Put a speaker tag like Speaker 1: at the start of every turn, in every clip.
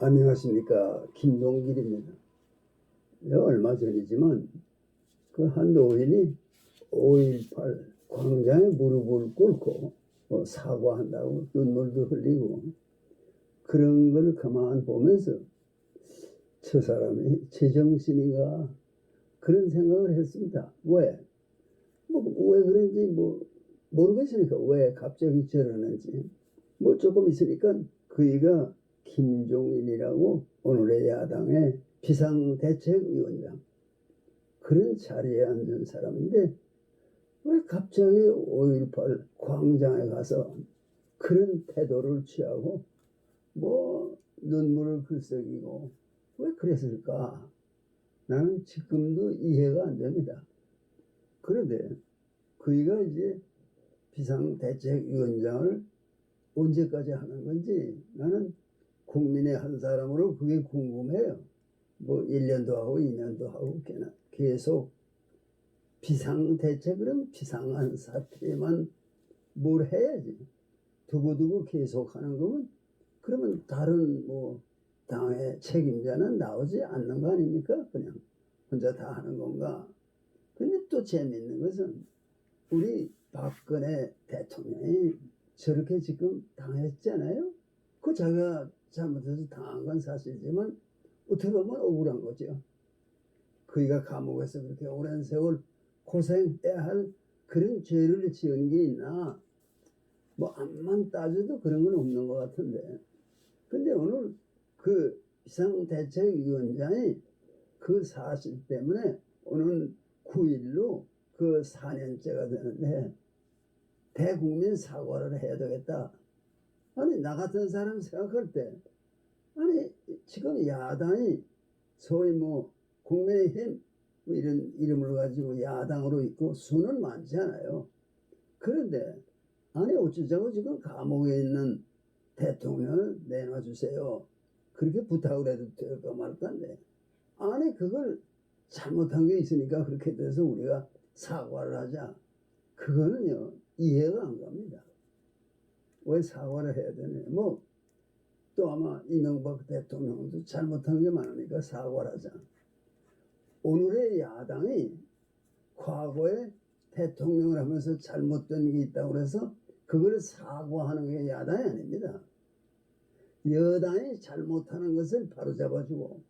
Speaker 1: 안녕하십니까. 김동길입니다. 얼마 전이지만 그 한 노인이 5.18 광장에 무릎을 꿇고 사과한다고 눈물도 흘리고 그런 걸 가만 보면서 저 사람이 제정신인가 그런 생각을 했습니다. 왜? 왜 그런지 모르겠으니까 왜 갑자기 저러는지 조금 있으니까 그이가 김종인이라고 오늘의 야당의 비상대책위원장 그런 자리에 앉은 사람인데 왜 갑자기 5.18 광장에 가서 그런 태도를 취하고 눈물을 글썽이고 왜 그랬을까? 나는 지금도 이해가 안 됩니다. 그런데 그이가 이제 비상대책위원장을 언제까지 하는 건지 나는 국민의 한 사람으로 그게 궁금해요. 1년도 하고 2년도 하고 계속 비상대책은 비상한 사태만 뭘 해야지. 두고두고 계속 하는 거면 그러면 다른 당의 책임자는 나오지 않는 거 아닙니까? 그냥 혼자 다 하는 건가? 근데 또 재미있는 것은 우리 박근혜 대통령이 저렇게 지금 당했잖아요. 그 자기가 잘못해서 당한 건 사실이지만 어떻게 보면 억울한 거죠. 그이가 감옥에서 그렇게 오랜 세월 고생해야 할 그런 죄를 지은 게 있나? 암만 따져도 그런 건 없는 것 같은데. 근데 오늘 그 비상대책위원장이 그 사실 때문에 오늘 9일로 그 4년째가 되는데 대국민 사과를 해야 되겠다. 아니 나 같은 사람 생각할 때 아니 지금 야당이 소위 국민의힘 이런 이름을 가지고 야당으로 있고 수는 많잖아요. 그런데 아니 어쩌자고 지금 감옥에 있는 대통령을 내놔주세요. 그렇게 부탁을 해도 될까 말까인데 아니 그걸 잘못한 게 있으니까 그렇게 돼서 우리가 사과를 하자. 그거는요 이해가 안 갑니다. 왜 사과를 해야 되냐. 또 아마 이명박 대통령도 잘못한 게 많으니까 사과를 하자. 오늘의 야당이 과거에 대통령을 하면서 잘못된 게 있다고 해서 그걸 사과하는 게 야당이 아닙니다. 여당이 잘못하는 것을 바로잡아주고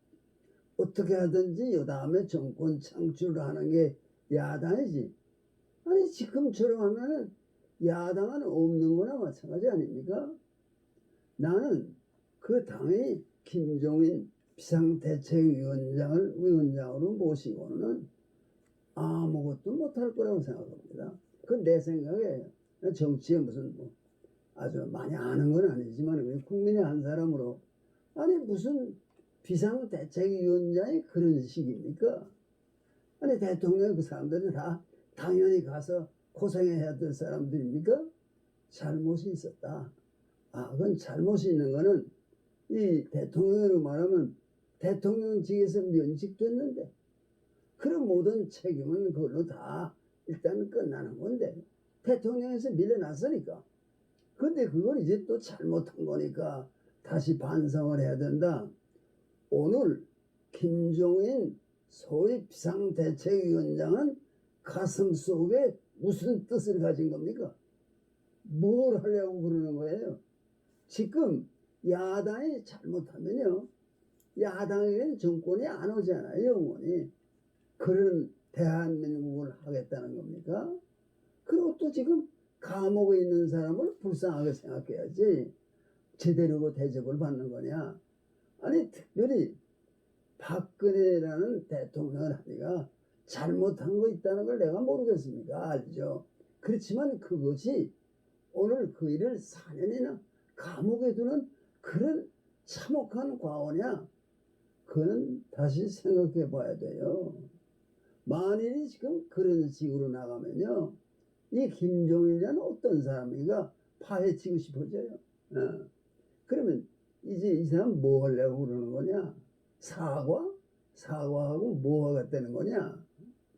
Speaker 1: 어떻게 하든지 여당의 정권 창출을 하는 게 야당이지. 아니 지금처럼 하면은 야당은 없는 거나 마찬가지 아닙니까? 나는 그 당의 김종인 비상대책위원장을 위원장으로 모시고는 아무것도 못할 거라고 생각합니다. 그건 내 생각에 정치에 무슨 아주 많이 아는 건 아니지만 국민의 한 사람으로 아니 무슨 비상대책위원장이 그런 식입니까? 아니 대통령 그 사람들은 다 당연히 가서 고생해야 될 사람들입니까? 잘못이 있었다. 그건 잘못이 있는 거는 이 대통령으로 말하면 대통령직에서 면직됐는데 그런 모든 책임은 그걸로 다 일단 끝나는 건데 대통령에서 밀려났으니까. 근데 그걸 이제 또 잘못한 거니까 다시 반성을 해야 된다. 오늘 김종인 소위 비상대책위원장은 가슴 속에 무슨 뜻을 가진 겁니까? 뭘 하려고 그러는 거예요? 지금 야당이 잘못하면요 야당에게는 정권이 안 오잖아요. 영원히. 그런 대한민국을 하겠다는 겁니까? 그리고 또 지금 감옥에 있는 사람을 불쌍하게 생각해야지 제대로 대접을 받는 거냐. 아니 특별히 박근혜라는 대통령을 하니까 잘못한 거 있다는 걸 내가 모르겠습니까? 알죠. 그렇지만 그것이 오늘 그 일을 4년이나 감옥에 두는 그런 참혹한 과오냐. 그거는 다시 생각해 봐야 돼요. 만일이 지금 그런 식으로 나가면요 이 김종인이라는 어떤 사람인가 파헤치고 싶어져요. 그러면 이제 이 사람 뭐 하려고 그러는 거냐. 사과하고 뭐 하겠다는 거냐.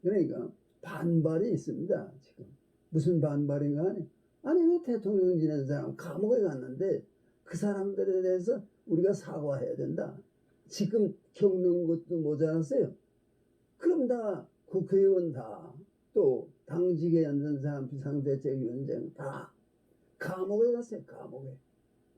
Speaker 1: 그러니까 반발이 있습니다. 지금 무슨 반발인가 하니 아니 왜 대통령 지낸 사람 감옥에 갔는데 그 사람들에 대해서 우리가 사과해야 된다. 지금 겪는 것도 모자랐어요. 그럼 다 국회의원 다, 또 당직에 앉은 사람, 비상대책위원장 다 감옥에 갔어요. 감옥에.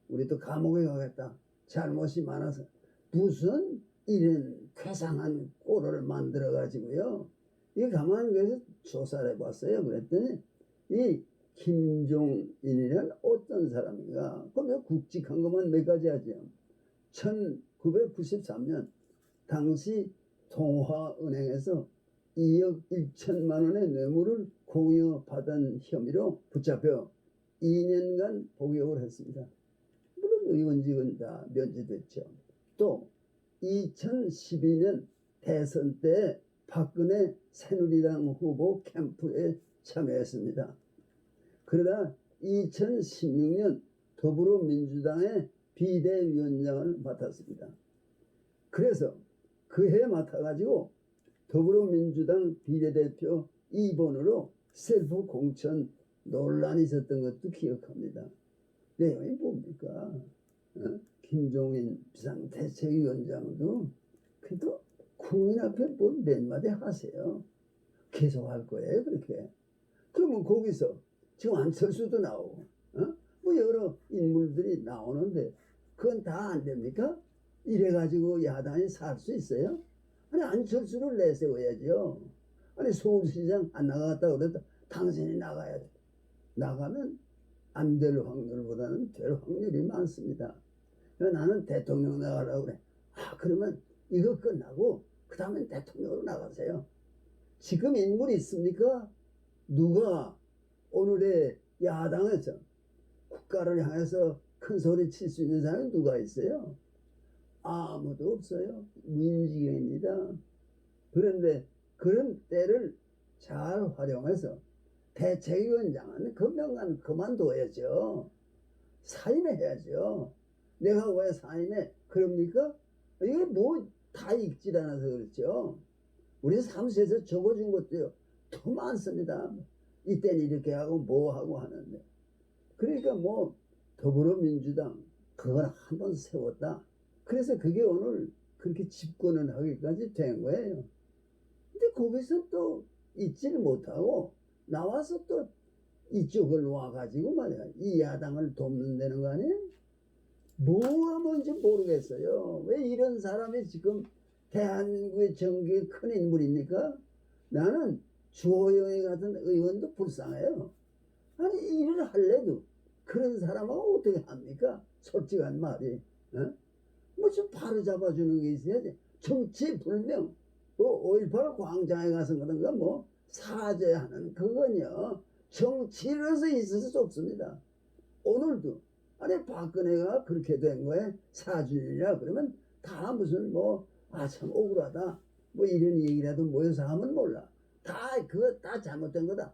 Speaker 1: 우리도 감옥에 가겠다. 잘못이 많아서. 무슨 이런 괴상한 꼴을 만들어 가지고요. 이 가만히 그래서 조사를 해봤어요. 그랬더니 이 김종인이란 어떤 사람인가? 그러면 굵직한 것만 몇 가지 하죠. 1993년 당시 동화은행에서 2억 1천만 원의 뇌물을 공여받은 혐의로 붙잡혀 2년간 복역을 했습니다. 물론 의원직은 다 면제됐죠. 또 2012년 대선 때 박근혜 새누리당 후보 캠프에 참여했습니다. 그러다 2016년 더불어민주당의 비대위원장을 맡았습니다. 그래서 그 해 맡아가지고 더불어민주당 비례대표 2번으로 셀프 공천 논란이 있었던 것도 기억합니다. 내용이 뭡니까? 김종인 비상대책위원장도 그래도 국민 앞에 뭐 몇 마디 하세요. 계속 할 거예요, 그렇게. 그러면 거기서 지금 안철수도 나오고, 뭐 여러 인물들이 나오는데 그건 다 안 됩니까? 이래가지고 야당이 살 수 있어요? 아니, 안철수를 내세워야죠. 아니, 서울시장 안 나가겠다 그래도 당신이 나가야 돼. 나가면 안 될 확률보다는 될 확률이 많습니다. 나는 대통령 나가려고 그래. 그러면 이거 끝나고 그 다음엔 대통령으로 나가세요. 지금 인물이 있습니까? 누가 오늘의 야당에서 국가를 향해서 큰 소리 칠 수 있는 사람이 누가 있어요? 아무도 없어요. 무인지경입니다. 그런데 그런 때를 잘 활용해서 대책위원장은 그 명단 그만둬야죠. 사임해야죠. 내가 왜 사임해? 그럽니까? 이게 뭐 다 읽질 않아서 그렇죠. 우리 사무실에서 적어준 것도요, 더 많습니다. 이때는 이렇게 하고 뭐 하고 하는데. 그러니까 뭐 더불어민주당 그걸 한번 세웠다. 그래서 그게 오늘 그렇게 집권을 하기까지 된 거예요. 근데 거기서 또 잊지를 못하고 나와서 또 이쪽을 와가지고 말이야, 이 야당을 돕는다는 거 아니에요? 뭐가 뭔지 모르겠어요. 왜 이런 사람이 지금 대한민국의 정계에 큰 인물입니까? 나는 주호영이 같은 의원도 불쌍해요. 아니, 일을 할래도 그런 사람하고 어떻게 합니까? 솔직한 말이. 뭐 좀 바로 잡아주는 게 있어야지. 정치불명, 5.18 광장에 가서 그런가 뭐 사죄하는 그건요, 정치로서 있을 수 없습니다. 오늘도 아니, 박근혜가 그렇게 된 거에 사죄이라 그러면 다 무슨 뭐 참 억울하다 뭐 이런 얘기라도 모여서 하면 몰라. 다 그거 다 잘못된 거다.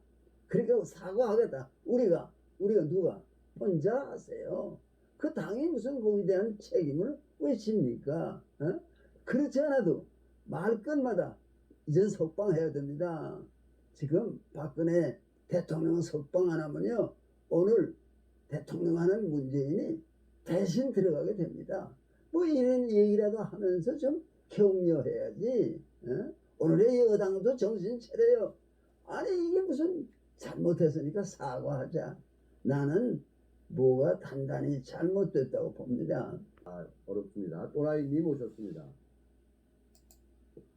Speaker 1: 그러니까 사과하겠다. 우리가 누가 혼자 하세요. 그 당이 무슨 거기에 대한 책임을 왜 집니까? 그렇지 않아도 말끝마다 이젠 석방해야 됩니다. 지금 박근혜 대통령 석방 안 하면요, 오늘 대통령 하는 문재인이 대신 들어가게 됩니다. 뭐 이런 얘기라도 하면서 좀 격려해야지. 오늘의 여당도 정신 차려요. 아니, 이게 무슨 잘못했으니까 사과하자. 나는 뭐가 단단히 잘못됐다고 봅니다.
Speaker 2: 어렵습니다. 또라이님 오셨습니다.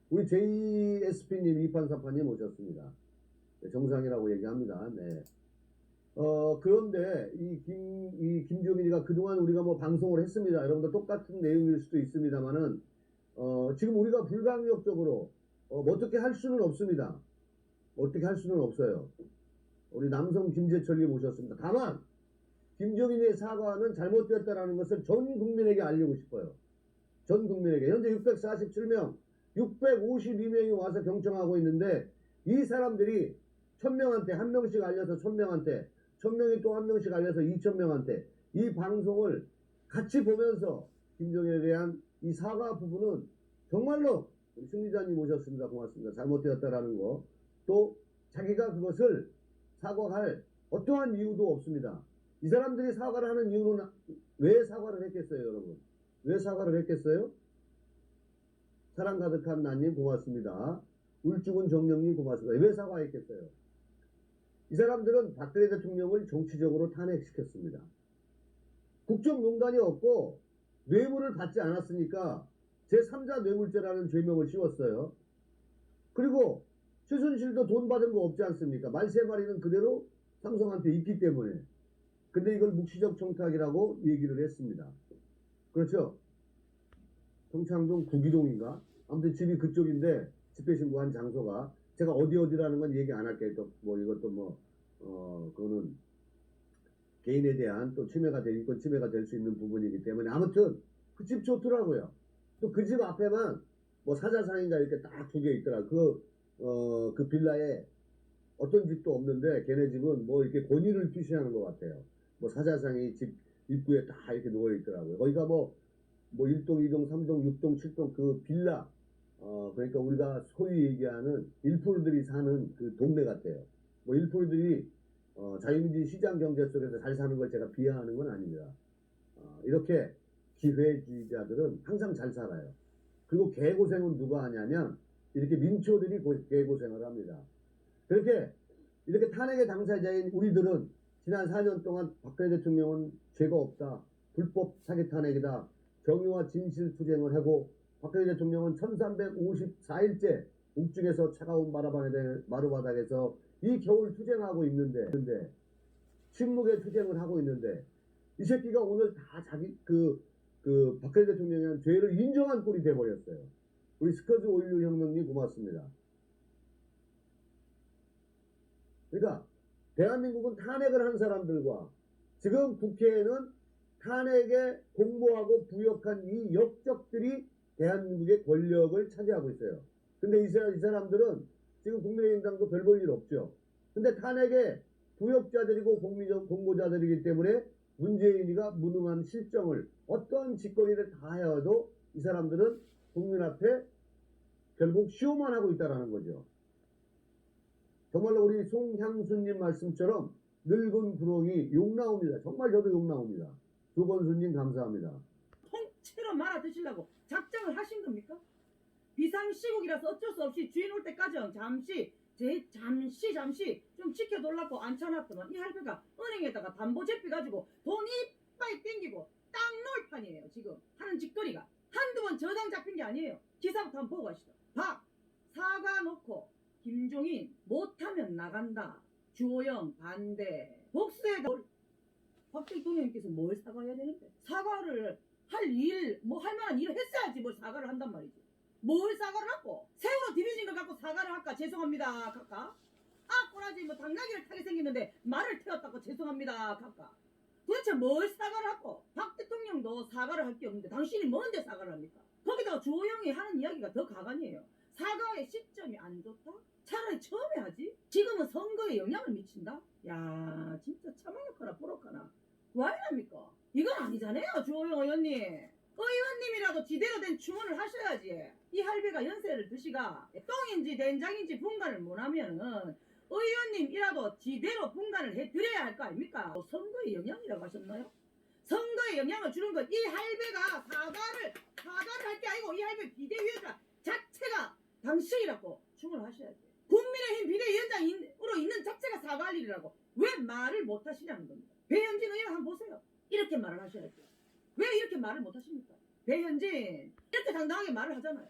Speaker 2: 우리 JSP님, 이판사파님 오셨습니다. 네, 정상이라고 얘기합니다. 네. 그런데 이 김종인이가 그동안 우리가 뭐 방송을 했습니다. 여러분들 똑같은 내용일 수도 있습니다만은, 지금 우리가 불가항력적으로, 어떻게 할 수는 없습니다. 어떻게 할 수는 없어요. 우리 남성 김재철님 오셨습니다. 다만, 김종인의 사과는 잘못되었다는 것을 전 국민에게 알리고 싶어요. 전 국민에게. 현재 647명, 652명이 와서 경청하고 있는데, 이 사람들이 1000명한테 한 명씩 알려서 1000명한테, 1000명이 또 한 명씩 알려서 2000명한테 이 방송을 같이 보면서 김종인에 대한 이 사과 부분은 정말로 우리 승리자님 오셨습니다. 고맙습니다. 잘못되었다라는 거. 또 자기가 그것을 사과할 어떠한 이유도 없습니다. 이 사람들이 사과를 하는 이유는 왜 사과를 했겠어요, 여러분? 왜 사과를 했겠어요? 사랑 가득한 나님 고맙습니다. 울주군 정령님 고맙습니다. 왜 사과했겠어요? 이 사람들은 박근혜 대통령을 정치적으로 탄핵시켰습니다. 국정농단이 없고 뇌물을 받지 않았으니까 제3자 뇌물죄라는 죄명을 씌웠어요. 그리고 최순실도 돈 받은 거 없지 않습니까? 말 3마리는 그대로 삼성한테 있기 때문에. 근데 이걸 묵시적 청탁이라고 얘기를 했습니다. 그렇죠? 평창동 구기동인가? 아무튼 집이 그쪽인데 집회 신고한 장소가 제가 어디라는 건 얘기 안 할게요. 또 뭐 이것도 그거는 개인에 대한 또 침해가 될 수 있는 부분이기 때문에 아무튼 그 집 좋더라고요. 또 그 집 앞에만 뭐 사자상인가 이렇게 딱 2개 있더라. 그 빌라에 어떤 집도 없는데 걔네 집은 뭐 이렇게 권위를 표시하는 것 같아요. 뭐 사자상이 집 입구에 딱 이렇게 누워 있더라고요. 거기가 뭐 1동, 2동, 3동, 6동, 7동 그 빌라 그러니까 우리가 소위 얘기하는 일풀들이 사는 그 동네 같아요. 뭐 일풀들이 자유민주 시장 경제 속에서 잘 사는 걸 제가 비하하는 건 아닙니다. 이렇게 기회주의자들은 항상 잘 살아요. 그리고 개고생은 누가 하냐면 이렇게 민초들이 개고생을 합니다. 이렇게 탄핵의 당사자인 우리들은 지난 4년 동안 박근혜 대통령은 죄가 없다. 불법 사기 탄핵이다. 정의와 진실 투쟁을 하고 박근혜 대통령은 1354일째 옥중에서 차가운 마루바닥에서 이 겨울 투쟁하고 있는데 침묵의 투쟁을 하고 있는데 이 새끼가 오늘 다 자기 박근혜 대통령에 대한 죄를 인정한 꼴이 돼버렸어요. 우리 스커즈 오일류 혁명님 고맙습니다. 그러니까 대한민국은 탄핵을 한 사람들과 지금 국회에는 탄핵에 공모하고 부역한 이 역적들이 대한민국의 권력을 차지하고 있어요. 근데 이 사람들은 지금 국민의힘당도 별 볼 일 없죠. 근데 탄핵에 부역자들이고 공모자들이기 때문에 문재인이가 무능한 실정을 어떤 짓거리를 다 해도 이 사람들은 국민 앞에 결국 쇼만 하고 있다는 거죠. 정말로 우리 송향수님 말씀처럼 늙은 구렁이 욕 나옵니다. 정말 저도 욕 나옵니다. 조건수님 감사합니다.
Speaker 3: 통째로 말아 드시려고 작정을 하신 겁니까? 비상시국이라서 어쩔 수 없이 주인 올 때까지 잠시 좀 지켜달라고 앉혀놨더만 이 할배가 은행에다가 담보제비 가지고 돈 이빨 땡기고 땅 놓을 판이에요. 지금 하는 짓거리가 한두 번 저당 잡힌 게 아니에요. 기사부터 한번 보고 가시죠. 사과 놓고 김종인 못하면 나간다. 주호영 반대. 복수에 박 대통령님께서 뭘 사과해야 되는데? 사과를 할 만한 일을 했어야지 뭘 사과를 한단 말이지. 뭘 사과를 하고? 새우로 디비진 걸 갖고 사과를 할까? 죄송합니다. 갈까? 꼬라지 당나귀를 타게 생겼는데 말을 태웠다고 죄송합니다. 갈까? 도대체 뭘 사과를 하고? 박 대통령도 사과를 할 게 없는데 당신이 뭔데 사과를 합니까? 거기다가 주호영이 하는 이야기가 더 가관이에요. 사과의 시점이 안 좋다? 차라리 처음에 하지? 지금은 선거에 영향을 미친다? 야 진짜 참아놓거나 보러카나 와이랍니까? 이건 아니잖아요. 주호영 의원님. 의원님이라도 지대로 된 추문을 하셔야지. 이 할배가 연세를 드시가 똥인지 된장인지 분간을 못하면은 의원님이라도 지대로 분간을 해드려야 할 거 아닙니까? 선거에 영향이라고 하셨나요? 선거에 영향을 주는 건 이 할배가 사과를 할 게 아니고 이 할배 비대위원장 자체가 당신이라고 추문을 하셔야지. 국민의힘 비대위원장으로 있는 자체가 사과할 일이라고 왜 말을 못하시냐는 겁니다. 배현진 의원 한번 보세요. 이렇게 말을 하셔야죠. 왜 이렇게 말을 못하십니까? 배현진 이렇게 당당하게 말을 하잖아요.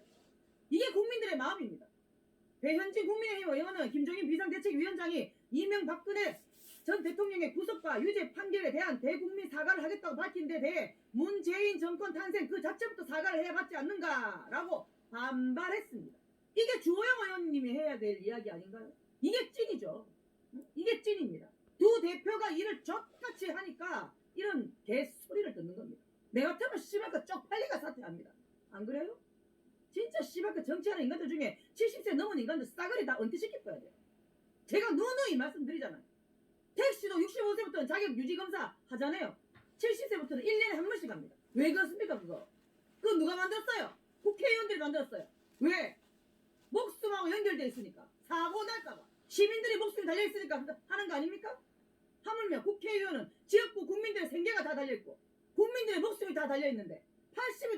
Speaker 3: 이게 국민들의 마음입니다. 배현진 국민의힘 의원은 김종인 비상대책위원장이 이명박근혜 전 대통령의 구속과 유죄 판결에 대한 대국민 사과를 하겠다고 밝힌 데 대해 문재인 정권 탄생 그 자체부터 사과를 해야 받지 않는가라고 반발했습니다. 이게 주호영 의원님이 해야 될 이야기 아닌가요? 이게 찐이죠. 이게 찐입니다. 두 대표가 일을 젖같이 하니까 이런 개소리를 듣는 겁니다. 내 같으면 씨발까 쪽팔리가 사퇴합니다. 안 그래요? 진짜 씨발까 정치하는 인간들 중에 70세 넘은 인간들 싸그리 다 은퇴시킬 거야 돼요. 제가 누누이 말씀드리잖아요. 택시도 65세부터는 자격 유지 검사 하잖아요. 70세부터는 1년에 한 번씩 합니다. 왜 그렇습니까 그거? 그거 누가 만들었어요? 국회의원들이 만들었어요. 왜? 목숨하고 연결되어 있으니까. 사고 날까봐. 시민들이 목숨이 달려있으니까 하는 거 아닙니까? 하물며 국회의원은 지역구 국민들의 생계가 다 달려있고 국민들의 목숨이 다 달려있는데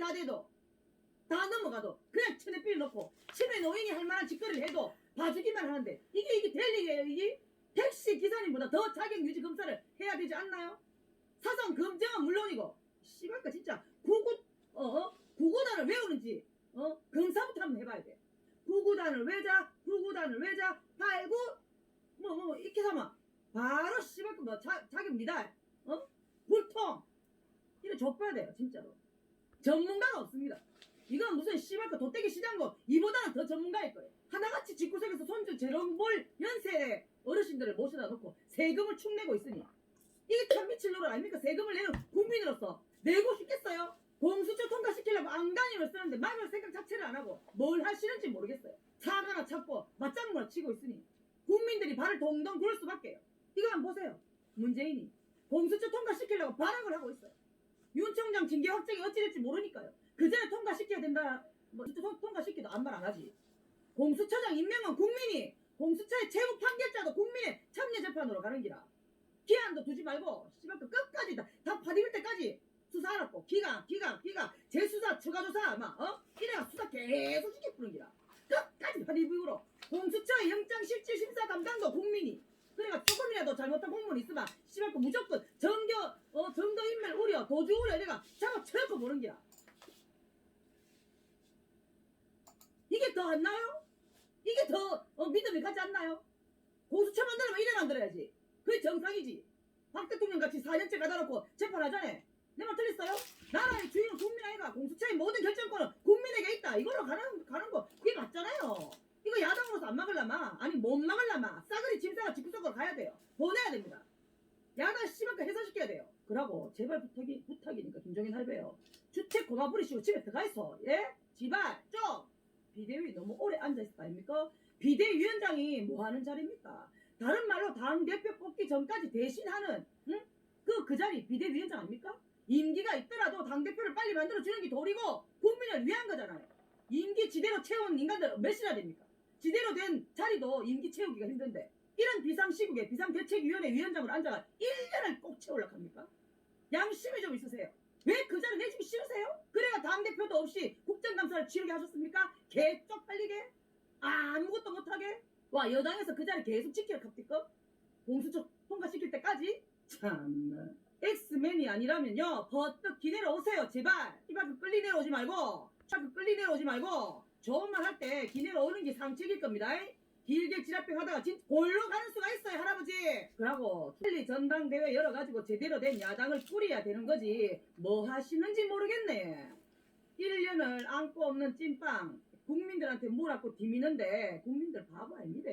Speaker 3: 다 돼도 다 넘어가도 그냥 천에 빌 넣고 치매 노인이 할 만한 짓거리를 해도 봐주기만 하는데 이게 될 일이에요. 이게 택시 기사님보다 더 자격 유지 검사를 해야 되지 않나요? 사성 검증은 물론이고 씨발까 진짜 구구단을 왜 오는지 검사부터 한번 해봐야 돼. 구구단을 왜자 팔구 이렇게 하면 바로 씨발까 뭐 자격 미달 불통 이래 좁혀야 돼요 진짜로. 전문가가 없습니다. 이건 무슨 씨발까 도떼기 시장고 이보다는 더 전문가일 거예요. 하나같이 집구석에서 손주 재롱볼 연세 어르신들을 모셔다 놓고 세금을 축내고 있으니 이게 참 미칠 노릇 아닙니까? 세금을 내는 국민으로서 내고 싶겠어요? 공수처 통과시키려고 안간힘을 쓰는데 막을 생각 자체를 안 하고 뭘 하시는지 모르겠어요. 사과나 찾고 맞장구나 치고 있으니 국민들이 발을 동동 굴 수밖에요. 이거 한번 보세요. 문재인이 공수처 통과시키려고 발악을 하고 있어요. 윤 총장 징계 확정이 어찌 될지 모르니까요. 그 전에 통과시켜야 된다. 통과시키도 아무 말 안 하지. 공수처장 임명은 국민이 공수처의 최고 판결자도 국민의 참여재판으로 가는 기라. 기한도 두지 말고 씨발 끝까지 다 파디빌 때까지 수사하라고. 기각 재수사 추가조사 이래가 수사 계속 시켜 부는 기라. 끝까지 파디빌로 공수처의 영장실질심사 담당도 국민이. 그러니까 조금이라도 잘못한 공무원 있으면 씨발 무조건 증거인멸 우려 도주 우려 이래가 잡아쳐고 보는 기라. 이게 더 안 나요? 이게 더 믿음이 가지 않나요? 공수처 만들면 이래 만들어야지. 그게 정상이지. 박 대통령 같이 4년째 가다 놓고 재판하잖아. 내 말 틀렸어요? 나라의 주인은 국민 아이가. 공수처의 모든 결정권은 국민에게 있다. 이걸로 가는 거 그게 맞잖아요. 이거 야당으로서 안 막을라마 아니 못 막을라마 싸그리 짐싸가 집구석으로 가야 돼요. 보내야 됩니다. 야당 씨발까 해산시켜야 돼요. 그러고 제발 부탁이니까 김종인 할배요. 주택 고마 부리시고 집에 들어가 있어. 예? 제발 좀. 비대위 너무 오래 앉아있을 거 아닙니까? 비대위원장이 뭐 하는 자리입니까? 다른 말로 당대표 뽑기 전까지 대신하는 그 자리 비대위원장 아닙니까? 임기가 있더라도 당대표를 빨리 만들어주는 게 도리고 국민을 위한 거잖아요. 임기 지대로 채운 인간들 몇이나 됩니까? 지대로 된 자리도 임기 채우기가 힘든데 이런 비상시국에 비상대책위원회 위원장으로 앉아가 1년을 꼭 채우려고 합니까? 양심이 좀 있으세요. 왜 그 자리 내주기 싫으세요? 그래야 당대표도 없이 국정감사를 치르게 하셨습니까? 개 쪽팔리게? 아무것도 못하게? 와 여당에서 그 자리 계속 지키려 합니까? 공수처 통과시킬 때까지? 참나 엑스맨이 아니라면요 버뜩 기내려 오세요 제발. 이발 끌리 내려오지 말고 좋은 말 할 때 기내려 오는 게 상책일 겁니다. 길게 지랄병 하다가 진짜 골로 가는 수가 있어요 할아버지. 그러고 켈리 전당대회 열어가지고 제대로 된 야당을 꾸려야 되는 거지 뭐 하시는지 모르겠네. 1년을 안고 없는 찐빵 국민들한테 물었고 디미는데 국민들 바보 아닙니다.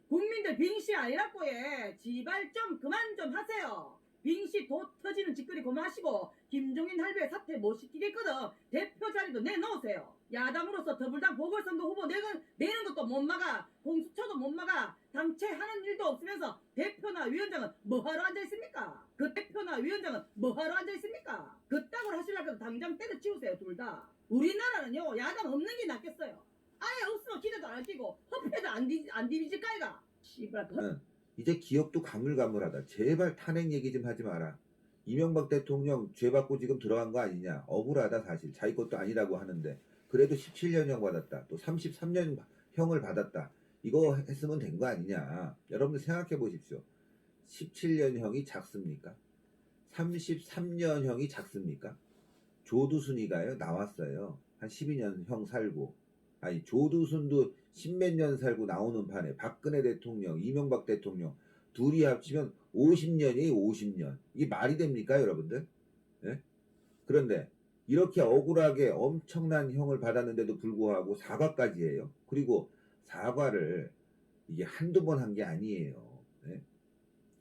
Speaker 3: 국민들 빙시 아니라고 해. 지발 좀 그만 좀 하세요. 빙시 도 터지는 짓거리 그만하시고 김종인 할배 사퇴 못 시키겠거든. 대표 자리도 내놓으세요. 야당으로서 더불당 보궐선거 후보 내는 것도 못 막아. 공수처도 못 막아. 당최 하는 일도 없으면서 대표나 위원장은 뭐하러 앉아있습니까? 그 대표나 위원장은 뭐하러 앉아있습니까? 그따구로 하시려고 당장 때려치우세요 둘 다. 우리나라는요 야당 없는 게 낫겠어요. 아예 없으면 기대도 안 끼고 허패도 안 디비질 까이가. 씨발
Speaker 4: 이제 기억도 가물가물하다. 제발 탄핵 얘기 좀 하지 마라. 이명박 대통령 죄 받고 지금 들어간 거 아니냐. 억울하다 사실. 자기 것도 아니라고 하는데 그래도 17년형 받았다. 또 33년형을 받았다. 이거 했으면 된 거 아니냐. 여러분들 생각해 보십시오. 17년형이 작습니까? 33년형이 작습니까? 조두순이가요 나왔어요. 한 12년형 살고. 아니 조두순도 10몇 년 살고 나오는 판에 박근혜 대통령, 이명박 대통령 둘이 합치면 50년이에요. 50년. 이게 말이 됩니까 여러분들? 예? 그런데 이렇게 억울하게 엄청난 형을 받았는데도 불구하고 사과까지 해요. 그리고 사과를 이게 한두 번 한 게 아니에요. 예?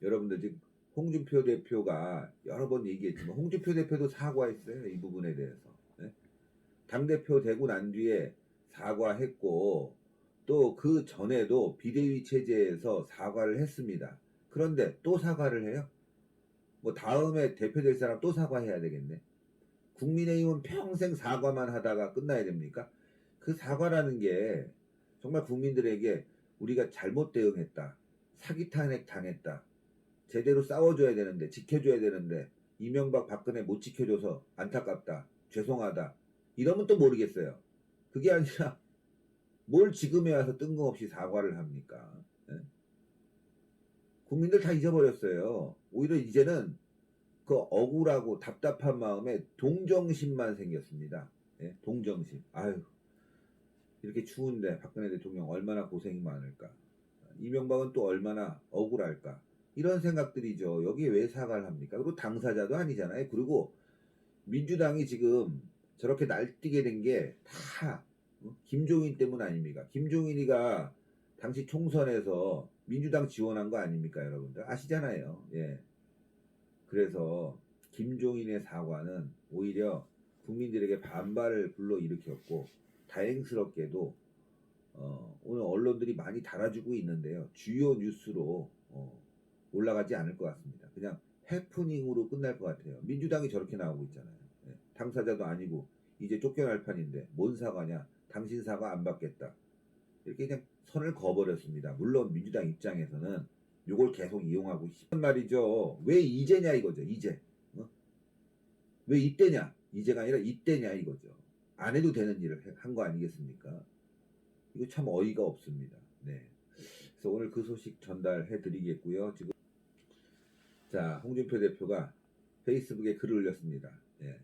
Speaker 4: 여러분들 지금 홍준표 대표가 여러 번 얘기했지만 홍준표 대표도 사과했어요. 이 부분에 대해서. 예? 당대표 되고 난 뒤에 사과했고 또 그 전에도 비대위 체제에서 사과를 했습니다. 그런데 또 사과를 해요? 뭐 다음에 대표 될 사람 또 사과해야 되겠네. 국민의힘은 평생 사과만 하다가 끝나야 됩니까? 그 사과라는 게 정말 국민들에게 우리가 잘못 대응했다. 사기 탄핵 당했다. 제대로 싸워줘야 되는데 지켜줘야 되는데 이명박 박근혜 못 지켜줘서 안타깝다. 죄송하다. 이러면 또 모르겠어요. 그게 아니라 뭘 지금에 와서 뜬금없이 사과를 합니까? 예? 국민들 다 잊어버렸어요. 오히려 이제는 그 억울하고 답답한 마음에 동정심만 생겼습니다. 예? 동정심. 아유, 이렇게 추운데 박근혜 대통령 얼마나 고생이 많을까. 이명박은 또 얼마나 억울할까. 이런 생각들이죠. 여기에 왜 사과를 합니까? 그리고 당사자도 아니잖아요. 그리고 민주당이 지금 저렇게 날뛰게 된 게 다 김종인 때문 아닙니까? 김종인이가 당시 총선에서 민주당 지원한 거 아닙니까, 여러분들? 아시잖아요. 예. 그래서 김종인의 사과는 오히려 국민들에게 반발을 불러일으켰고, 다행스럽게도 오늘 언론들이 많이 달아주고 있는데요. 주요 뉴스로 올라가지 않을 것 같습니다. 그냥 해프닝으로 끝날 것 같아요. 민주당이 저렇게 나오고 있잖아요. 예. 당사자도 아니고 이제 쫓겨날 판인데 뭔 사과냐? 당신 사과 안 받겠다. 이렇게 그냥 선을 그어버렸습니다. 물론 민주당 입장에서는 요걸 계속 이용하고 싶은 말이죠. 왜 이제냐 이거죠. 이제. 왜 이때냐? 이제가 아니라 이때냐 이거죠. 안 해도 되는 일을 한 거 아니겠습니까? 이거 참 어이가 없습니다. 네. 그래서 오늘 그 소식 전달해 드리겠고요. 지금 자, 홍준표 대표가 페이스북에 글을 올렸습니다. 예.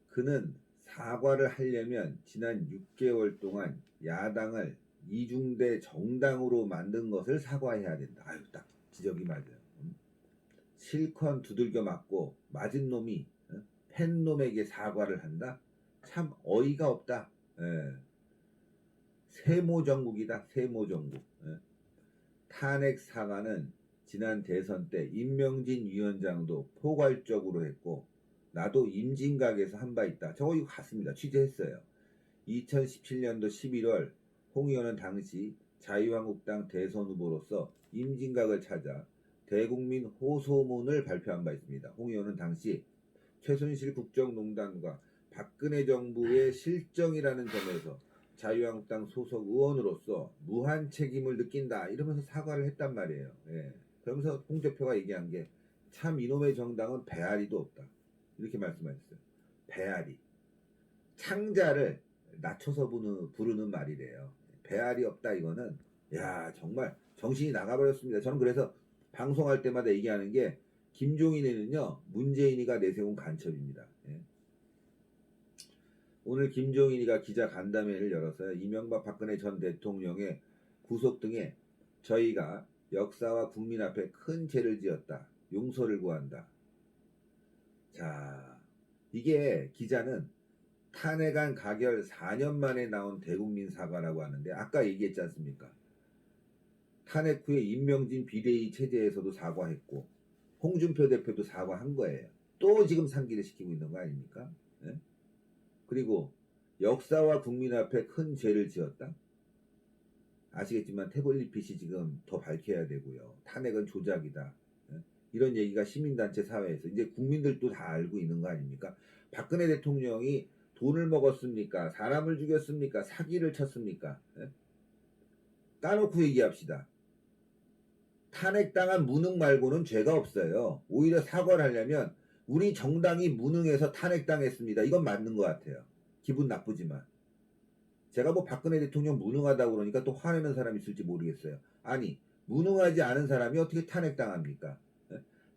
Speaker 4: 그는 사과를 하려면 지난 6개월 동안 야당을 이중대 정당으로 만든 것을 사과해야 된다. 아유, 딱 지적이 맞아요. 실컷 두들겨 맞고 맞은 놈이 팬 놈에게 사과를 한다? 참 어이가 없다. 예. 세모정국이다. 세모정국. 예. 탄핵 사과는 지난 대선 때 임명진 위원장도 포괄적으로 했고 나도 임진각에서 한 바 있다. 저거 이거 같습니다. 취재했어요. 2017년도 11월 홍 의원은 당시 자유한국당 대선 후보로서 임진각을 찾아 대국민 호소문을 발표한 바 있습니다. 홍 의원은 당시 최순실 국정농단과 박근혜 정부의 실정이라는 점에서 자유한국당 소속 의원으로서 무한 책임을 느낀다 이러면서 사과를 했단 말이에요. 예. 그러면서 홍 대표가 얘기한 게 참 이놈의 정당은 배알이도 없다 이렇게 말씀하셨어요. 배알이 창자를 낮춰서 부르는 말이래요. 배알이 없다 이거는 야 정말 정신이 나가버렸습니다. 저는 그래서 방송할 때마다 얘기하는 게 김종인에는요 문재인이가 내세운 간첩입니다. 예. 오늘 김종인이가 기자 간담회를 열어서요. 이명박 박근혜 전 대통령의 구속 등에 저희가 역사와 국민 앞에 큰 죄를 지었다. 용서를 구한다. 자, 이게 기자는 탄핵안 가결 4년 만에 나온 대국민 사과라고 하는데 아까 얘기했지 않습니까? 탄핵 후에 임명진 비대위 체제에서도 사과했고 홍준표 대표도 사과한 거예요. 또 지금 상기를 시키고 있는 거 아닙니까? 네? 그리고 역사와 국민 앞에 큰 죄를 지었다. 아시겠지만 태블릿 지금 더 밝혀야 되고요. 탄핵은 조작이다. 이런 얘기가 시민단체 사회에서 이제 국민들도 다 알고 있는 거 아닙니까? 박근혜 대통령이 돈을 먹었습니까? 사람을 죽였습니까? 사기를 쳤습니까? 까놓고 얘기합시다. 탄핵당한 무능 말고는 죄가 없어요. 오히려 사과를 하려면 우리 정당이 무능해서 탄핵당했습니다. 이건 맞는 것 같아요. 기분 나쁘지만. 제가 뭐 박근혜 대통령 무능하다고 그러니까 또 화내는 사람이 있을지 모르겠어요. 아니 무능하지 않은 사람이 어떻게 탄핵당합니까?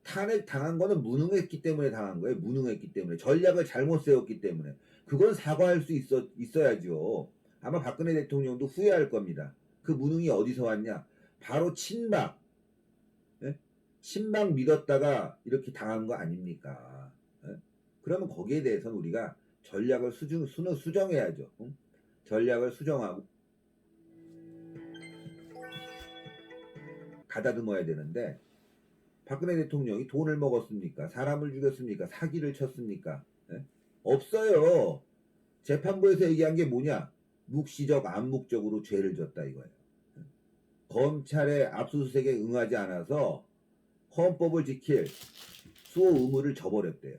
Speaker 4: 탄핵당한 거는 무능했기 때문에 당한 거예요. 무능했기 때문에. 전략을 잘못 세웠기 때문에. 그건 사과할 수 있어야죠. 아마 박근혜 대통령도 후회할 겁니다. 그 무능이 어디서 왔냐? 바로 친박. 친박 믿었다가 이렇게 당한 거 아닙니까? 그러면 거기에 대해서는 우리가 전략을 수정해야죠. 전략을 수정하고 가다듬어야 되는데 박근혜 대통령이 돈을 먹었습니까? 사람을 죽였습니까? 사기를 쳤습니까? 없어요. 재판부에서 얘기한 게 뭐냐? 묵시적 암묵적으로 죄를 졌다 이거예요. 검찰의 압수수색에 응하지 않아서 헌법을 지킬 수호 의무를 저버렸대요.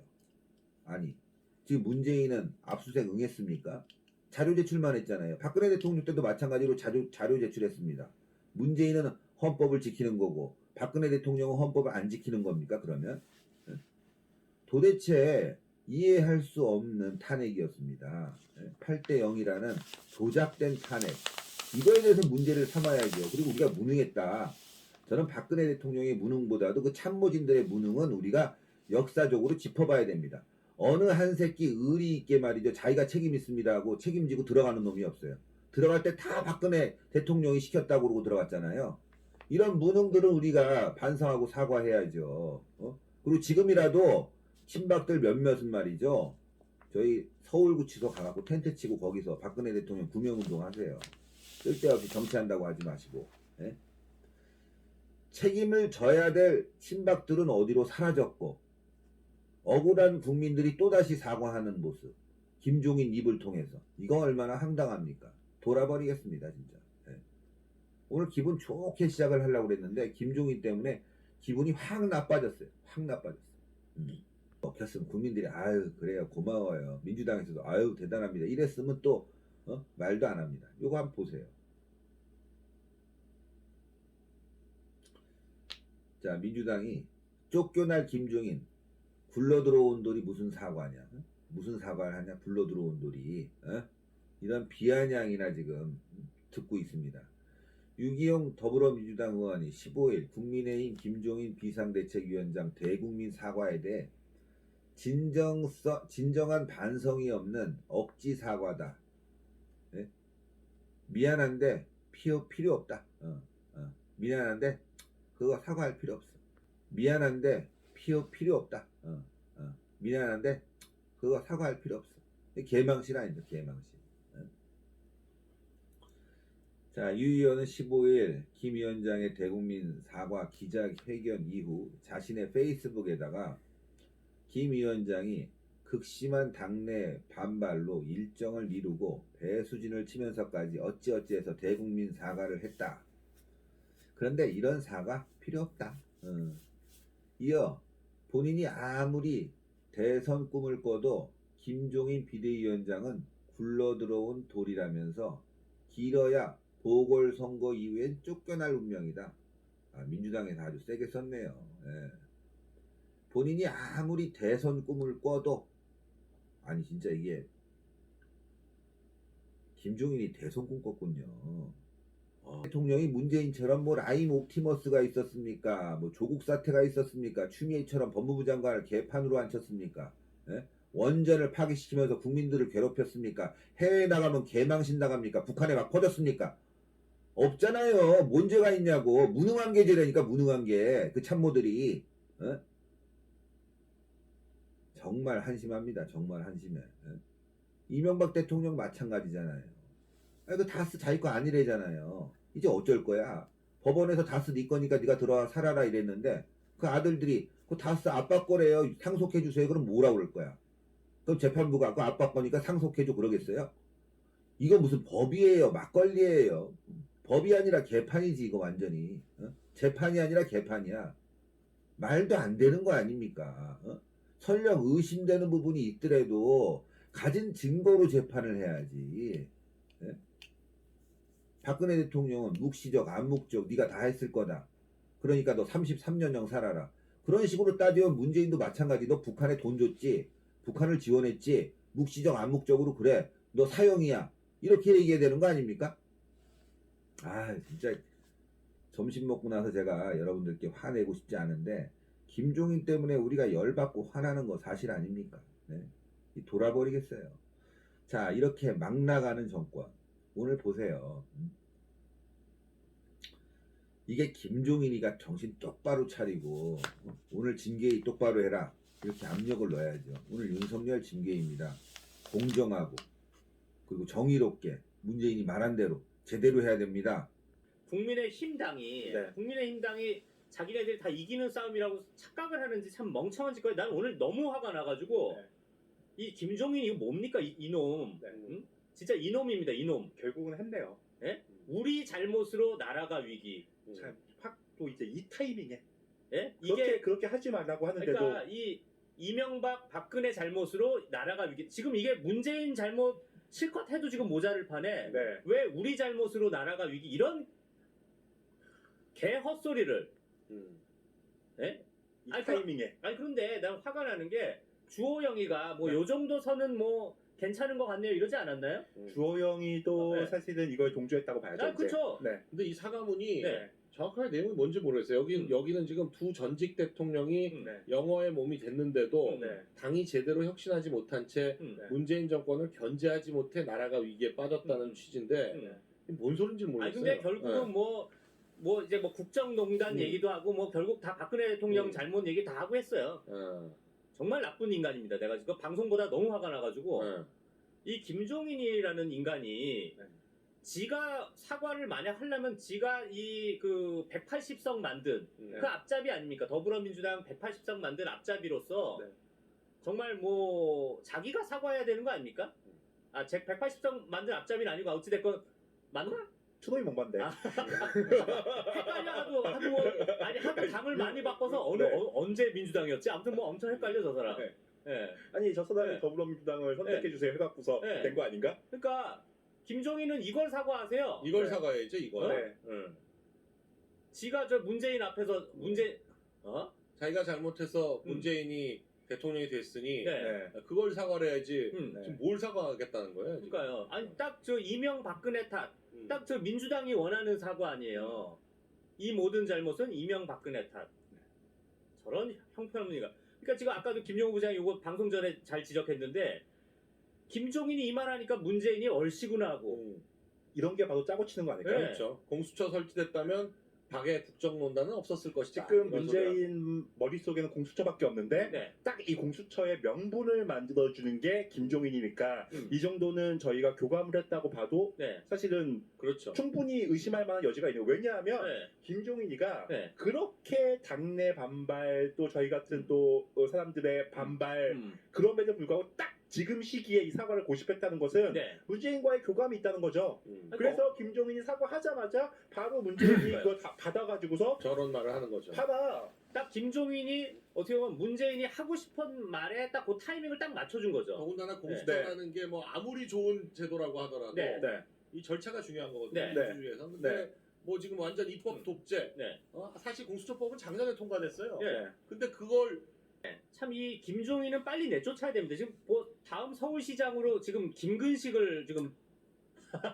Speaker 4: 아니 지금 문재인은 압수수색 응했습니까? 자료 제출만 했잖아요. 박근혜 대통령 때도 마찬가지로 자료 제출했습니다. 문재인은 헌법을 지키는 거고 박근혜 대통령은 헌법을 안 지키는 겁니까? 그러면 도대체 이해할 수 없는 탄핵이었습니다. 8대 0이라는 조작된 탄핵. 이거에 대해서 문제를 삼아야죠. 그리고 우리가 무능했다. 저는 박근혜 대통령의 무능보다도 그 참모진들의 무능은 우리가 역사적으로 짚어봐야 됩니다. 어느 한 새끼 의리 있게 말이죠. 자기가 책임 있습니다 하고 책임지고 들어가는 놈이 없어요. 들어갈 때 다 박근혜 대통령이 시켰다고 그러고 들어갔잖아요. 이런 무능들은 우리가 반성하고 사과해야죠. 그리고 지금이라도 친박들 몇몇은 말이죠. 저희 서울구치소 가갖고 텐트 치고 거기서 박근혜 대통령 구명운동 하세요. 쓸데없이 정치한다고 하지 마시고. 예? 책임을 져야 될 친박들은 어디로 사라졌고 억울한 국민들이 또다시 사과하는 모습. 김종인 입을 통해서. 이거 얼마나 황당합니까? 돌아버리겠습니다 진짜. 예. 오늘 기분 좋게 시작을 하려고 그랬는데 김종인 때문에 기분이 확 나빠졌어요. 확 나빠졌어요. 먹혔으면 국민들이 아유 그래요 고마워요. 민주당에서도 아유 대단합니다. 이랬으면 또 말도 안 합니다. 요거 한번 보세요. 자 민주당이 쫓겨날 김종인 굴러들어온 돌이 무슨 사과냐. 무슨 사과를 하냐. 굴러들어온 돌이. 이런 비아냥이나 지금 듣고 있습니다. 유기용 더불어민주당 의원이 15일 국민의힘 김종인 비상대책위원장 대국민 사과에 대해 진정한 반성이 없는 억지 사과다. 네? 미안한데 필요 없다. 미안한데 그거 사과할 필요 없어. 미안한데 필요 없다. 미안한데 그거 사과할 필요 없어. 개망신 아닙니까? 개망신. 자, 유 의원은 15일 김 위원장의 대국민 사과 기자회견 이후 자신의 페이스북에다가 김 위원장이 극심한 당내 반발로 일정을 미루고 배수진을 치면서까지 어찌어찌해서 대국민 사과를 했다. 그런데 이런 사과 필요 없다. 이어 본인이 아무리 대선 꿈을 꿔도 김종인 비대위원장은 굴러들어온 돌이라면서 길어야 보궐선거 이후엔 쫓겨날 운명이다. 민주당에서 아주 세게 썼네요. 예. 본인이 아무리 대선 꿈을 꿔도 아니 진짜 이게 김종인이 대선 꿈 꿨군요. 대통령이 문재인처럼 뭐 라임 옵티머스가 있었습니까? 뭐 조국 사태가 있었습니까? 추미애처럼 법무부 장관을 개판으로 앉혔습니까? 예? 원전을 파기시키면서 국민들을 괴롭혔습니까? 해외에 나가면 개망신 나갑니까? 북한에 막 퍼졌습니까? 없잖아요. 뭔 죄가 있냐고. 무능한 게 죄라니까. 무능한 게. 그 참모들이. 정말 한심합니다. 정말 한심해. 이명박 대통령 마찬가지잖아요. 그 다스 자기 거 아니래잖아요. 이제 어쩔 거야. 법원에서 다스 네 거니까 네가 들어와 살아라 이랬는데 그 아들들이 그 다스 아빠 거래요. 상속해 주세요. 그럼 뭐라 그럴 거야. 그럼 재판부가 그 아빠 거니까 상속해 줘 그러겠어요? 이거 무슨 법이에요. 막걸리예요. 법이 아니라 개판이지 이거 완전히. 재판이 아니라 개판이야. 말도 안 되는 거 아닙니까? 설령 의심되는 부분이 있더라도 가진 증거로 재판을 해야지. 예? 박근혜 대통령은 묵시적 암묵적 네가 다 했을 거다. 그러니까 너 33년형 살아라. 그런 식으로 따지면 문재인도 마찬가지. 너 북한에 돈 줬지. 북한을 지원했지. 묵시적 암묵적으로 그래. 너 사형이야. 이렇게 얘기해야 되는 거 아닙니까? 진짜 점심 먹고 나서 제가 여러분들께 화내고 싶지 않은데 김종인 때문에 우리가 열받고 화나는 거 사실 아닙니까? 네. 돌아버리겠어요. 자, 이렇게 막 나가는 정권. 오늘 보세요. 이게 김종인이가 정신 똑바로 차리고 오늘 징계위 똑바로 해라. 이렇게 압력을 넣어야죠. 오늘 윤석열 징계입니다. 공정하고 그리고 정의롭게 문재인이 말한 대로 제대로 해야 됩니다.
Speaker 5: 국민의힘당이 자기네들이 다 이기는 싸움이라고 착각을 하는지 참 멍청한 짓거리. 난 오늘 너무 화가 나가지고 이 김종인 이거 뭡니까 이놈. 응? 진짜 이놈입니다. 이놈.
Speaker 6: 결국은 했네요.
Speaker 5: 예? 우리 잘못으로 나라가 위기.
Speaker 6: 참, 확 또 이제 이 타이밍에
Speaker 5: 예?
Speaker 6: 그렇게 하지 말라고 하는데도
Speaker 5: 그러니까 이 이명박 박근혜 잘못으로 나라가 위기. 지금 이게 문재인 잘못 실컷 해도 지금 모자를 파네.
Speaker 6: 네.
Speaker 5: 왜 우리 잘못으로 나라가 위기 이런 개 헛소리를. 예?
Speaker 6: 이
Speaker 5: 아니,
Speaker 6: 타이밍에
Speaker 5: 아니 그런데 난 화가 나는 게 주호영이가 뭐
Speaker 6: 네.
Speaker 5: 요 정도 선은 뭐 괜찮은 것 같네요. 이러지 않았나요?
Speaker 6: 주호영이도
Speaker 5: 네.
Speaker 6: 사실은 이거에 동조했다고 봐야죠.
Speaker 5: 아,
Speaker 6: 이제.
Speaker 5: 그쵸.
Speaker 6: 네.
Speaker 7: 근데 이 사과문이
Speaker 5: 네.
Speaker 7: 정확하게 내용이 뭔지 모르겠어요. 여기는 지금 두 전직 대통령이
Speaker 6: 네.
Speaker 7: 영어의 몸이 됐는데도
Speaker 6: 네.
Speaker 7: 당이 제대로 혁신하지 못한 채
Speaker 5: 음.
Speaker 6: 네.
Speaker 7: 문재인 정권을 견제하지 못해 나라가 위기에 빠졌다는 취지인데 뭔 소린지
Speaker 5: 아니
Speaker 7: 모르겠어요.
Speaker 5: 근데 결국은 뭐 이제 뭐 국정농단 얘기도 하고 뭐 결국 다 박근혜 대통령 잘못 얘기 다 하고 했어요. 정말 나쁜 인간입니다. 내가 지금 방송보다 너무 화가 나가지고 이 김종인이라는 인간이
Speaker 6: 네.
Speaker 5: 지가 사과를 만약 하려면 지가 이 그 180석 만든 그 앞잡이 아닙니까? 더불어민주당 180석 만든 앞잡이로서
Speaker 6: 네.
Speaker 5: 정말 뭐 자기가 사과해야 되는 거 아닙니까? 아, 제 180석 만든 앞잡이는 아니고 어찌됐건 맞나?
Speaker 6: 추노이 몽반데.
Speaker 5: 헷갈려 하도 당을 많이 바꿔서
Speaker 6: 네.
Speaker 5: 언제 민주당이었지? 아무튼 뭐 엄청 헷갈려 저 사람.
Speaker 6: 네.
Speaker 5: 예.
Speaker 6: 아니 저 사람이
Speaker 5: 네.
Speaker 6: 더불어민주당을 선택해주세요 해갖고서
Speaker 5: 네.
Speaker 6: 된 거 아닌가?
Speaker 5: 그러니까 김종인은 이걸 사과하세요.
Speaker 7: 이걸
Speaker 6: 네.
Speaker 7: 사과해야죠, 이거.
Speaker 6: 네.
Speaker 5: 지가 저 문재인 앞에서
Speaker 7: 자기가 잘못해서 문재인이 대통령이 됐으니
Speaker 5: 네.
Speaker 7: 그걸 사과를 해야지.
Speaker 5: 음.
Speaker 7: 지금 뭘 사과하겠다는 거예요? 지금?
Speaker 5: 그러니까요. 아니 딱 저 이명박근혜 탓, 딱 저 민주당이 원하는 사과 아니에요. 이 모든 잘못은 이명박근혜 탓. 저런 형편없는 이가. 그러니까 지금 아까도 김용호 부장이 이거 방송 전에 잘 지적했는데 김종인이 이 말하니까 문재인이 얼씨구나 하고.
Speaker 6: 이런 게 바로 짜고 치는 거 아닐까요?
Speaker 5: 네.
Speaker 7: 그렇죠. 공수처 설치됐다면 박의 국정농단은 없었을 것이다.
Speaker 6: 지금
Speaker 7: 이런 소리야.
Speaker 6: 문재인 머릿속에는 공수처밖에 없는데
Speaker 5: 네.
Speaker 6: 딱 이 공수처의 명분을 만들어주는 게 김종인이니까 이 정도는 저희가 교감을 했다고 봐도
Speaker 5: 네.
Speaker 6: 사실은
Speaker 7: 그렇죠.
Speaker 6: 충분히 의심할 만한 여지가 있는 거예요. 왜냐하면
Speaker 5: 네.
Speaker 6: 김종인이가
Speaker 5: 네.
Speaker 6: 그렇게 당내 반발 또 저희 같은 또 사람들의 반발
Speaker 5: 음.
Speaker 6: 그럼에도 불구하고 딱 지금 시기에 이 사과를 고집했다는 것은
Speaker 5: 네.
Speaker 6: 문재인과의 교감이 있다는 거죠. 그래서 김종인이 사과하자마자 바로 문재인이 그거 다 받아가지고서
Speaker 7: 저런 말을 하는 거죠.
Speaker 6: 봐봐.
Speaker 5: 딱 김종인이 어떻게 보면 문재인이 하고 싶은 말에 딱 그 타이밍을 딱 맞춰준 거죠.
Speaker 7: 더군다나 공수처라는 게 뭐 아무리 좋은 제도라고 하더라도
Speaker 5: 네.
Speaker 6: 네.
Speaker 7: 이 절차가 중요한 거거든요.
Speaker 5: 네.
Speaker 7: 민주주의에서. 근데 뭐 지금 완전 입법 독재.
Speaker 5: 네.
Speaker 7: 사실 공수처법은 작년에 통과됐어요.
Speaker 5: 네.
Speaker 7: 근데 그걸
Speaker 5: 참 이 김종인은 빨리 내쫓아야 됩니다. 지금 뭐 다음 서울시장으로 지금 김근식을 지금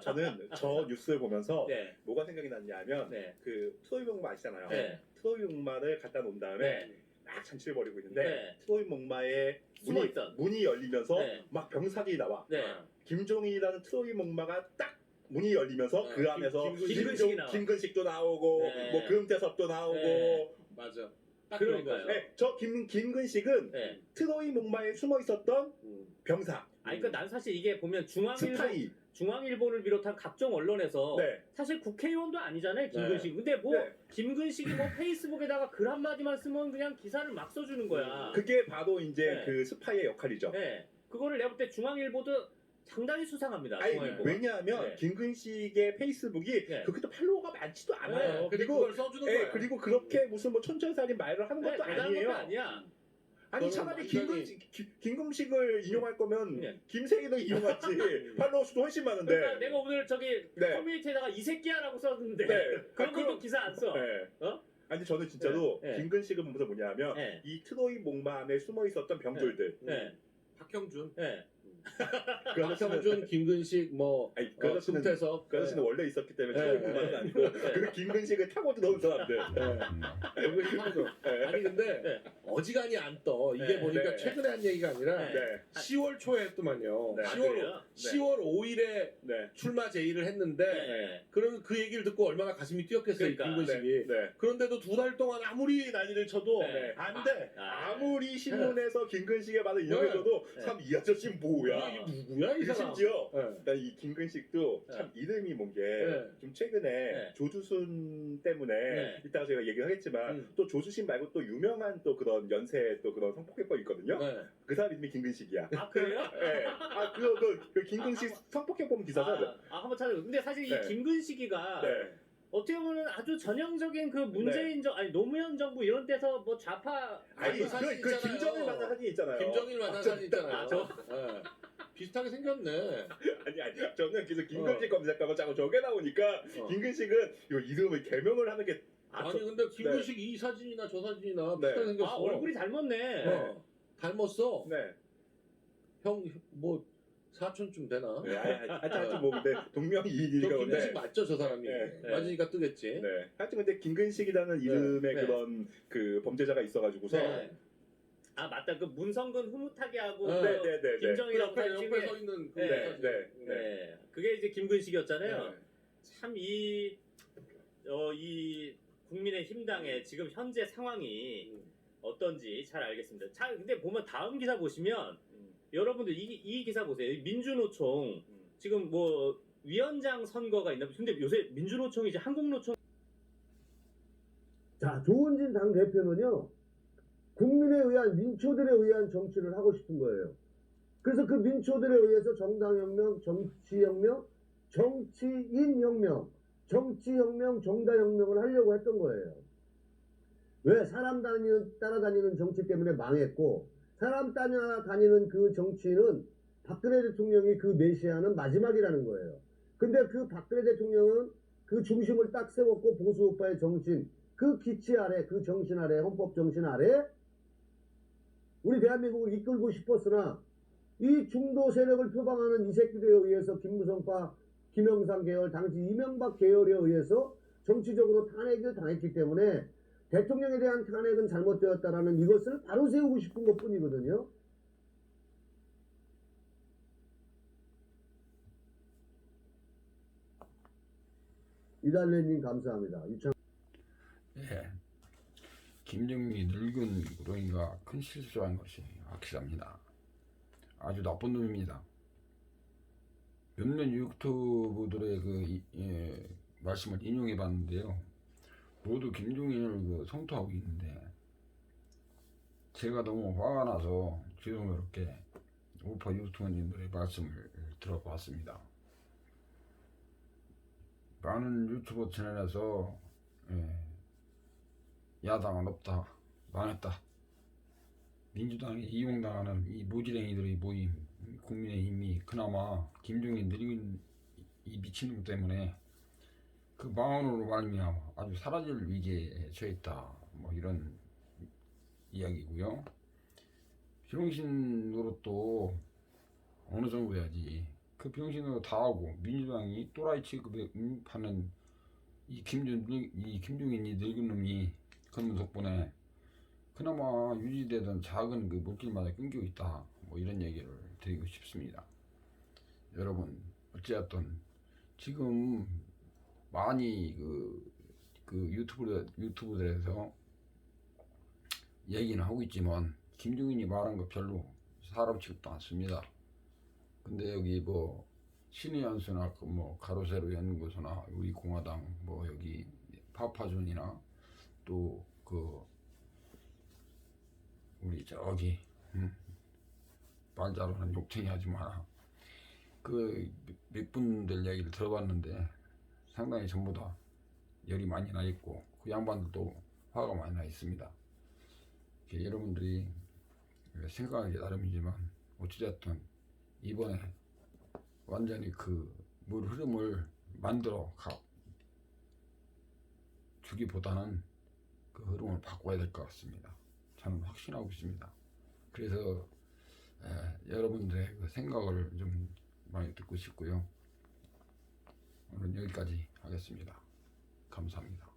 Speaker 6: 저는 저 뉴스를 보면서
Speaker 5: 네.
Speaker 6: 뭐가 생각이 났냐 하면
Speaker 5: 네.
Speaker 6: 그 트로이 목마 아시잖아요.
Speaker 5: 네.
Speaker 6: 트로이 목마를 갖다 놓은 다음에
Speaker 5: 네.
Speaker 6: 막 잔치를 벌이고 있는데
Speaker 5: 네.
Speaker 6: 트로이 목마의
Speaker 5: 숨어있던.
Speaker 6: 문이 열리면서
Speaker 5: 네.
Speaker 6: 막 병사들이 나와.
Speaker 5: 네.
Speaker 6: 김종인이라는 트로이 목마가 딱 문이 열리면서 그 안에서
Speaker 5: 김근식이 나와.
Speaker 6: 김근식도 나오고
Speaker 5: 네.
Speaker 6: 뭐 금태섭도 나오고
Speaker 5: 네.
Speaker 7: 맞아. 딱
Speaker 5: 그러니까요.
Speaker 7: 그런 거죠.
Speaker 6: 네, 저 김근식은
Speaker 5: 네.
Speaker 6: 트로이 목마에 숨어 있었던 병사
Speaker 5: 아니 그러니까 난 사실 이게 보면
Speaker 6: 스파이.
Speaker 5: 중앙일보를 비롯한 각종 언론에서
Speaker 6: 네.
Speaker 5: 사실 국회의원도 아니잖아요 김근식. 근데 뭐
Speaker 6: 네.
Speaker 5: 김근식이 뭐 페이스북에다가 글 한마디만 쓰면 그냥 기사를 막 써주는 거야.
Speaker 6: 그게 바로 이제
Speaker 5: 네.
Speaker 6: 그 스파이의 역할이죠.
Speaker 5: 네. 그거를 내가 볼 때 중앙일보도 상당히 수상합니다.
Speaker 6: 아니,
Speaker 5: 중앙일보가.
Speaker 6: 왜냐하면
Speaker 5: 네.
Speaker 6: 김근식의 페이스북이
Speaker 5: 네.
Speaker 6: 그렇게 또 팔로워가 많지도 않아요.
Speaker 7: 네.
Speaker 6: 그리고
Speaker 7: 그걸 써주는
Speaker 6: 예,
Speaker 7: 거예요.
Speaker 6: 그리고 그렇게 무슨 뭐 촌철살인 말을 하는
Speaker 5: 네,
Speaker 6: 것도
Speaker 5: 대단한
Speaker 6: 아니에요.
Speaker 5: 것도 아니야.
Speaker 6: 아니
Speaker 7: 그거는
Speaker 6: 차라리
Speaker 7: 완전히-
Speaker 6: 김금식을 이용할 거면
Speaker 5: 네.
Speaker 6: 김세희를 이용하지 팔로워 수도 훨씬 많은데.
Speaker 5: 그러니까 내가 오늘 저기
Speaker 6: 네.
Speaker 5: 커뮤니티에다가 이 새끼야라고 썼는데
Speaker 6: 네.
Speaker 5: 그런
Speaker 6: 아,
Speaker 5: 것도
Speaker 6: 그럼-
Speaker 5: 기사 안 써.
Speaker 6: 네.
Speaker 5: 어?
Speaker 6: 아니 저는 진짜로
Speaker 5: 네. 네.
Speaker 6: 김근식은 보면서 뭐냐면
Speaker 5: 네.
Speaker 6: 이 트로이 목마 안에 숨어 있었던 병들들.
Speaker 5: 네.
Speaker 7: 박형준,
Speaker 5: 네.
Speaker 6: 그 아저씨는
Speaker 7: 박형준, 김근식, 뭐
Speaker 6: 아니, 그 아저씨는
Speaker 7: 금태섭,
Speaker 6: 그 아저씨는 원래 있었기 때문에
Speaker 7: 네.
Speaker 6: 트로이 목마는 아니고 그 김근식을 타고 들어온 사람들.
Speaker 7: 여기 하죠.
Speaker 6: 네.
Speaker 7: 아니 근데
Speaker 5: 네.
Speaker 7: 어지간히 안 떠. 이게
Speaker 5: 네.
Speaker 7: 보니까
Speaker 6: 네.
Speaker 7: 최근에 한 얘기가 아니라
Speaker 5: 네.
Speaker 6: 네.
Speaker 7: 10월 초에 했더만요.
Speaker 6: 네.
Speaker 7: 10월 5일에
Speaker 6: 네.
Speaker 7: 출마 제의를 했는데
Speaker 5: 네.
Speaker 7: 그러면 그 얘기를 듣고 얼마나 가슴이 뛰었겠어요,
Speaker 5: 그러니까.
Speaker 7: 김근식이.
Speaker 6: 네.
Speaker 7: 그런데도 두 달 동안 아무리 난리를 쳐도
Speaker 5: 네.
Speaker 6: 안 돼.
Speaker 5: 아.
Speaker 6: 아무리 신문에서 김근식의 말을 인용해줘도
Speaker 5: 네.
Speaker 6: 참 이 아저씨는 뭐야.
Speaker 7: 이게 누구야 이
Speaker 6: 그리고
Speaker 7: 사람?
Speaker 6: 심지어
Speaker 7: 네.
Speaker 6: 일단 이 김근식도
Speaker 5: 네.
Speaker 6: 참 이름이 뭔 게 좀
Speaker 7: 네.
Speaker 6: 최근에
Speaker 5: 네.
Speaker 6: 조두순 때문에
Speaker 5: 네.
Speaker 6: 이따가 저희가 얘기를 하겠지만 또 조수신 말고 또 유명한 또 그런 연쇄 또 그런 성폭행범 있거든요.
Speaker 7: 네.
Speaker 6: 그 사람 이름이 김근식이야.
Speaker 5: 아 그래요?
Speaker 6: 네. 아 그 김근식 성폭행범 기사죠.
Speaker 5: 한번 찾아요. 근데 사실 이
Speaker 6: 네.
Speaker 5: 김근식이가
Speaker 6: 네.
Speaker 5: 어떻게 보면 아주 전형적인 그 문재인 아니 노무현 정부 이런 데서 뭐 좌파
Speaker 6: 아니
Speaker 7: 그 사진
Speaker 6: 그
Speaker 7: 있잖아요.
Speaker 6: 김정일 만난 사진 있잖아요.
Speaker 7: 김정일 만난 사진 있잖아요.
Speaker 5: 아, 저?
Speaker 7: 네. 비슷하게 생겼네.
Speaker 6: 아니 저는 그래서 김근식 검색하고 자꾸 저게 나오니까 김근식은 이 이름을 개명을 하는 게
Speaker 7: 아니 근데 김근식 이 사진이나 저 사진이나
Speaker 6: 네.
Speaker 7: 비슷하게 생겼어.
Speaker 5: 아 얼굴이 닮았네.
Speaker 7: 어. 닮았어.
Speaker 6: 네.
Speaker 7: 형 뭐 사촌쯤 되나?
Speaker 6: 네. 하여튼 좀 뭐 근데 동명이인이니까
Speaker 7: 저
Speaker 6: 근데
Speaker 7: 김근식 맞죠, 저 사람이?
Speaker 6: 네.
Speaker 7: 맞으니까 뜨겠지.
Speaker 6: 네. 하여튼 근데 김근식이라는 이름의
Speaker 7: 네.
Speaker 6: 그런 그 범죄자가 있어가지고서
Speaker 7: 네.
Speaker 5: 아 맞다. 그 문성근 흐뭇하게 하고
Speaker 7: 네,
Speaker 5: 그 김정희라고
Speaker 7: 옆에
Speaker 5: 사진
Speaker 7: 서
Speaker 5: 찍은
Speaker 7: 있는 그
Speaker 5: 네.
Speaker 7: 사진.
Speaker 5: 네. 그게 이제 김근식이었잖아요.
Speaker 6: 네.
Speaker 5: 참 이 국민의힘당의 지금 현재 상황이 어떤지 잘 알겠습니다. 자, 근데 보면 다음 기사 보시면 여러분들 이 기사 보세요. 민주노총 지금 뭐 위원장 선거가 있나? 근데 요새 민주노총이 이제 한국노총
Speaker 2: 자, 조은진 당대표는요, 국민에 의한, 민초들에 의한 정치를 하고 싶은 거예요. 그래서 그 민초들에 의해서 정당혁명, 정치혁명, 정치인혁명, 정치혁명, 정당혁명을 하려고 했던 거예요. 왜? 사람 따라다니는 정치 때문에 망했고, 사람 따라다니는 그 정치는 박근혜 대통령이 그 메시아는 마지막이라는 거예요. 근데 그 박근혜 대통령은 그 중심을 딱 세웠고 보수우파의 정신, 그 기치 아래, 그 정신 아래, 헌법 정신 아래 우리 대한민국을 이끌고 싶었으나 이 중도 세력을 표방하는 이 새끼들에 의해서 김무성파, 김영삼 계열, 당시 이명박 계열에 의해서 정치적으로 탄핵을 당했기 때문에 대통령에 대한 탄핵은 잘못되었다라는 이것을 바로 세우고 싶은 것 뿐이거든요. 이달래님 감사합니다.
Speaker 8: 예, 김정민이 늙은 우렁이가 큰 실수한 것이 확실합니다. 아주 나쁜 놈입니다. 몇몇 유튜브들의 말씀을 인용해 봤는데요. 모두 김종인을 성토하고 있는데 제가 너무 화가 나서 죄송스럽게 우파 유튜버님들의 말씀을 들어봤습니다. 많은 유튜버 채널에서 야당은 없다, 망했다, 민주당에 이용당하는 이 모지랭이들이 모인 국민의힘이 그나마 김종인 늙은 이 미친놈 때문에 그 망언으로 말미암아 아주 사라질 위기에 처했다, 뭐 이런 이야기고요. 병신 노릇도 어느 정도 해야지. 그 병신 노릇 다 하고 민주당이 또라이 취급에 파는 이 김종인이 늙은 놈이 그놈 덕분에 그나마 유지되던 작은 그 물길마다 끊기고 있다, 뭐 이런 얘기를 드리고 싶습니다. 여러분, 어찌됐든 지금 많이 그 유튜브들에서 얘기는 하고 있지만 김종인이 말한 거 별로 사람 취급도 않습니다. 근데 여기 뭐 신의연수나 뭐 가로세로 연구소나 우리 공화당 뭐 여기 파파존이나 또 우리 저기 말 잘하는 욕쟁이 하지 마라. 몇 분들 얘기를 들어봤는데 상당히 전부 다 열이 많이 나 있고 그 양반들도 화가 많이 나 있습니다. 여러분들이 생각하기 나름이지만 어찌됐든 이번에 완전히 그 물 흐름을 만들어 주기보다는 그 흐름을 바꿔야 될 것 같습니다. 저는 확신하고 있습니다. 그래서 여러분들의 그 생각을 좀 많이 듣고 싶고요. 오늘 여기까지 하겠습니다. 감사합니다.